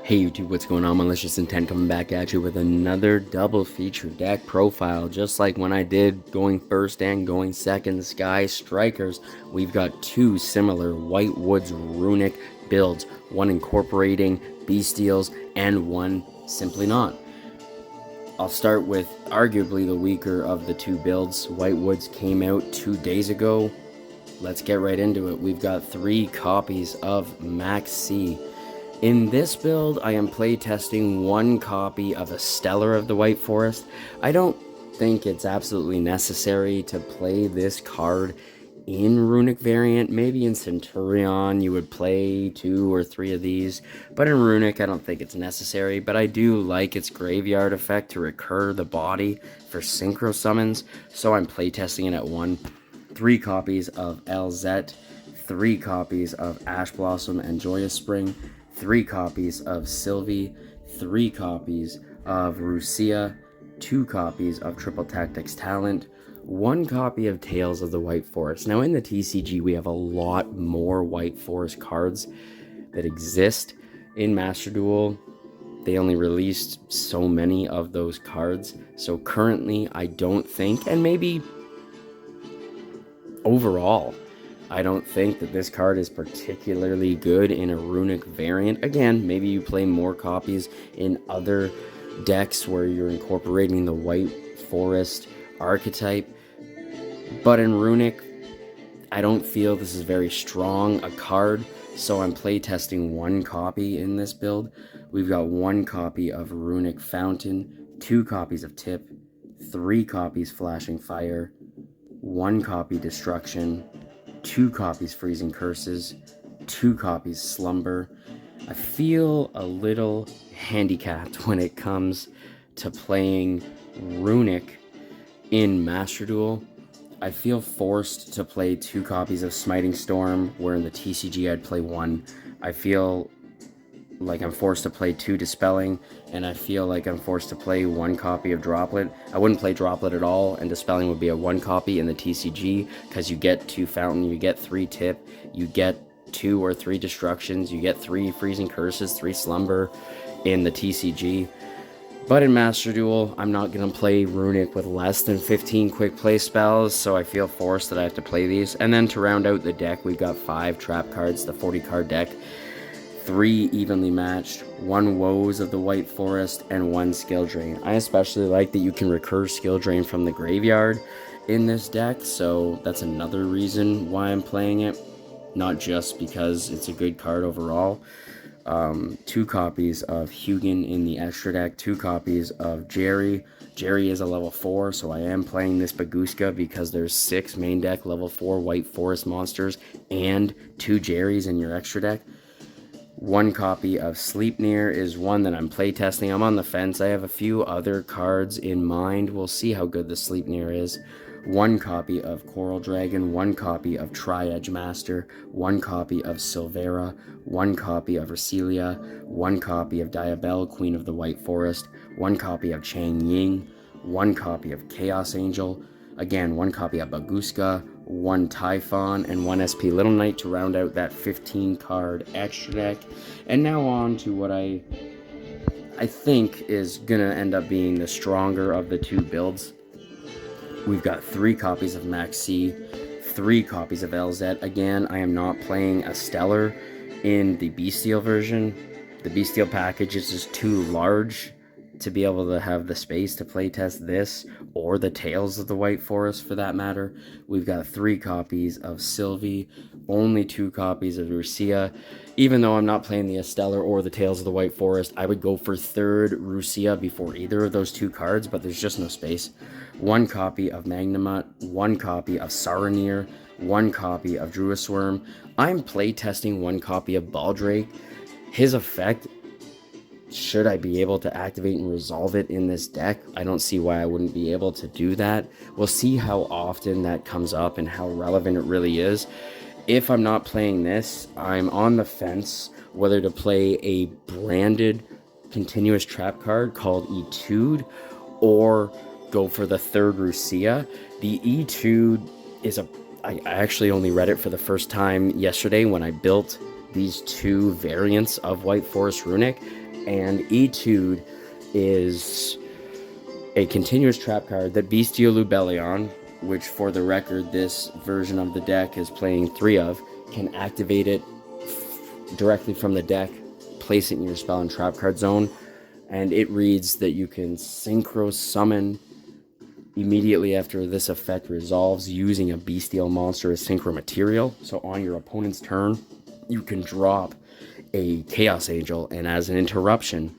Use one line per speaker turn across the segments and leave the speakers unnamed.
Hey YouTube, what's going on? Malicious Intent coming back at you with another double feature deck profile. Just like when I did going first and going second Sky Strikers, we've got two similar White Woods Runick builds, one incorporating Bystials and one simply not. I'll start with arguably the weaker of the two builds. White Woods came out 2 days ago. Let's get right into it. We've got 3 copies of Max C. In this build, I am playtesting 1 copy of a Stellar of the White Forest. I don't think it's absolutely necessary to play this card in Runick variant. Maybe in Centurion you would play 2 or 3 of these, but in Runick I don't think it's necessary. But I do like its graveyard effect to recur the body for synchro summons, so I'm playtesting it at 1. 3 copies of LZ, 3 copies of Ash Blossom and Joyous Spring, 3 copies of Sylvie, 3 copies of Rucia, 2 copies of Triple Tactics Talent, 1 copy of Tales of the White Forest. Now in the TCG we have a lot more White Forest cards that exist. In Master Duel they only released so many of those cards, so currently I don't think, and maybe overall, I don't think that this card is particularly good in a Runick variant. Again, maybe you play more copies in other decks where you're incorporating the White Forest archetype. But in Runick, I don't feel this is very strong a card, so I'm playtesting 1 copy in this build. We've got 1 copy of Runick Fountain, 2 copies of Tip, 3 copies Flashing Fire, 1 copy Destruction, 2 copies Freezing Curses, 2 copies Slumber. I feel a little handicapped when it comes to playing Runick in Master Duel. I feel forced to play 2 copies of Smiting Storm, where in the TCG I'd play 1. I feel like I'm forced to play 2 Dispelling, and I feel like I'm forced to play 1 copy of Droplet. I wouldn't play Droplet at all, and Dispelling would be a 1 copy in the TCG, because you get 2 Fountain, you get 3 Tip, you get 2 or 3 Destructions, you get 3 Freezing Curses, 3 Slumber in the TCG. But in Master Duel, I'm not going to play Runick with less than 15 quick play spells, so I feel forced that I have to play these. And then to round out the deck, we've got 5 trap cards, the 40 card deck. 3 evenly matched, 1 Woes of the White Forest, and 1 Skill Drain. I especially like that you can recur Skill Drain from the graveyard in this deck, so that's another reason why I'm playing it. Not just because it's a good card overall. 2 copies of Hugin in the extra deck, 2 copies of Jerry. Jerry is a level 4, so I am playing this Baguska because there's 6 main deck level 4 White Forest monsters and 2 Jerrys in your extra deck. 1 copy of Sleipnir is one that I'm playtesting. I'm on the fence. I have a few other cards in mind. We'll see how good the Sleipnir is. 1 copy of Coral Dragon, 1 copy of Tri-Edge Master, 1 copy of Silvera, 1 copy of Recelia, 1 copy of Diabell, Queen of the White Forest, 1 copy of Chang Ying, 1 copy of Chaos Angel, again 1 copy of Baguska, 1 Typhon, and 1 SP Little Knight to round out that 15 card extra deck. And now on to what I think is gonna end up being the stronger of the 2 builds. We've got 3 copies of Max C, 3 copies of LZ. Again, I am not playing a Stellar in the Bystial version. The Bystial package is just too large to be able to have the space to playtest this, or the Tales of the White Forest for that matter. We've got 3 copies of Sylvie, only 2 copies of Rucia. Even though I'm not playing the Stellar or the Tales of the White Forest, I would go for 3rd Rucia before either of those 2 cards, but there's just no space. 1 copy of Magnamut, 1 copy of Saronir, 1 copy of Druisworm. I'm playtesting 1 copy of Baldrake. His effect, should I be able to activate and resolve it in this deck, I don't see why I wouldn't be able to do that. We'll see how often that comes up and how relevant it really is. If I'm not playing this, I'm on the fence whether to play a branded continuous trap card called Etude or go for the 3rd Rucia. The Etude is I actually only read it for the first time yesterday when I built these 2 variants of White Forest Runick. And Etude is a continuous trap card that Bystial Lubellion, which for the record this version of the deck is playing 3 of, can activate it directly from the deck, place it in your spell and trap card zone, and it reads that you can synchro summon immediately after this effect resolves using a Bystial monster as synchro material. So on your opponent's turn, you can drop a Chaos Angel, and as an interruption,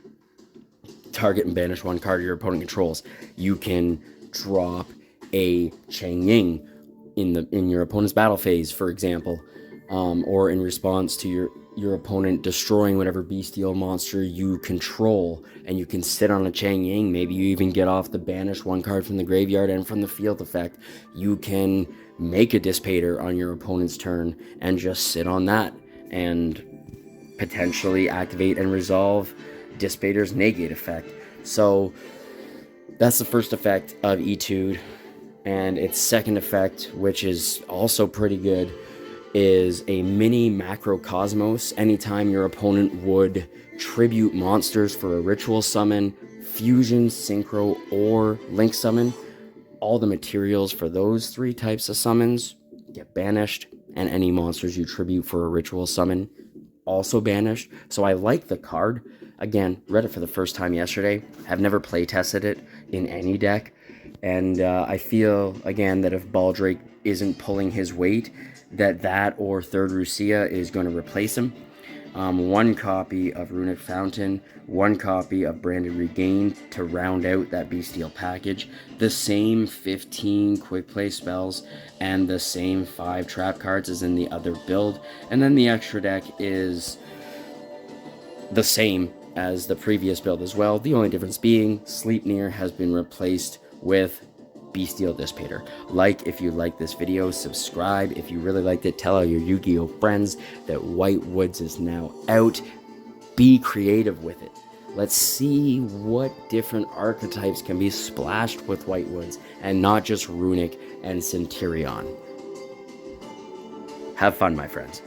target and banish 1 card your opponent controls. You can drop a Chang Ying in your opponent's battle phase, for example, or in response to your opponent destroying whatever Bystial monster you control, and you can sit on a Chang Ying. Maybe you even get off the banish 1 card from the graveyard and from the field effect. You can make a Dissipator on your opponent's turn and just sit on that and potentially activate and resolve Dissipator's negate effect. So that's the first effect of Etude. And its second effect, which is also pretty good, is a mini Macrocosmos. Anytime your opponent would tribute monsters for a ritual summon, fusion, synchro, or link summon, all the materials for those 3 types of summons get banished, and any monsters you tribute for a ritual summon also banished. So I like the card. Again, read it for the first time yesterday. Have never play tested it in any deck. And I feel, again, that if Baldrake isn't pulling his weight, that or Third Rucia is going to replace him. 1 copy of Runick Fountain, 1 copy of Branded Regain to round out that Bystial package, the same 15 quick play spells, and the same 5 trap cards as in the other build. And then the extra deck is the same as the previous build as well. The only difference being Sleipnir has been replaced with Bystial Dissipator. Like if you like this video, subscribe. If you really liked it, tell all your Yu-Gi-Oh friends that White Woods is now out. Be creative with it. Let's see what different archetypes can be splashed with White Woods, and not just Runick and Centurion. Have fun, my friends.